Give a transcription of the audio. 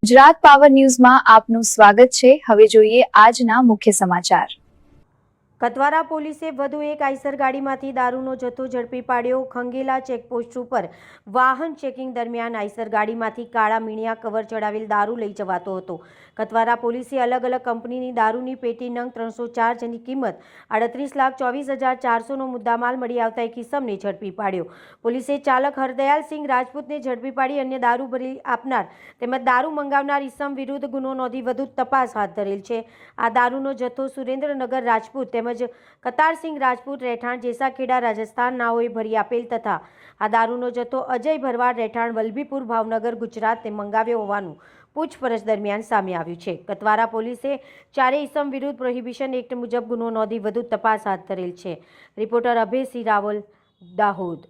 Gujarat power ન્યૂઝમાં આપનું સ્વાગત છે। હવે જોઈએ આજના મુખ્ય સમાચાર। કતવારા પોલીસે વધુ એક આઈસર ગાડીમાંથી દારૂનો જથ્થો ઝડપી પાડ્યો। ખંગેલા ચેકપોસ્ટ ઉપર વાહન ચેકિંગ દરમિયાન આઈસર ગાડીમાંથી કાળા મીણિયા કવર ચડાવેલ દારૂ લઈ જવાતો હતો। કતવારા પોલીસે અલગ અલગ કંપનીની દારૂની પેટી નંગ 304 જેની કિંમત 38,24,400નો મુદ્દામાલ મળી આવતા એક ઇસમને ઝડપી પાડ્યો। પોલીસે ચાલક હરદયાલસિંહ રાજપૂતને ઝડપી પાડી અન્ય દારૂ ભરી આપનાર તેમજ દારૂ મંગાવનાર ઇસમ વિરુદ્ધ ગુનો નોંધી વધુ તપાસ હાથ ધરેલ છે। આ દારૂનો જથ્થો સુરેન્દ્રનગર રાજપૂત તેમજ કતારસિંહ રાજપૂત રહેઠાણ જેસાખેડા રાજસ્થાન નાઓએ ભરી આપેલ તથા આ દારૂનો જથ્થો અજય ભરવાડ રહેઠાણ વલભીપુર ભાવનગર ગુજરાતને મંગાવ્યો હોવાનું પૂછપરછ દરમિયાન સામે આવ્યું છે। કતવારા પોલીસે ચારેય ઇસમ વિરુદ્ધ પ્રોહિબિશન એક્ટ મુજબ ગુનો નોંધી વધુ તપાસ હાથ ધરેલ છે। રિપોર્ટર અભયસિંહ રાવલ, દાહોદ।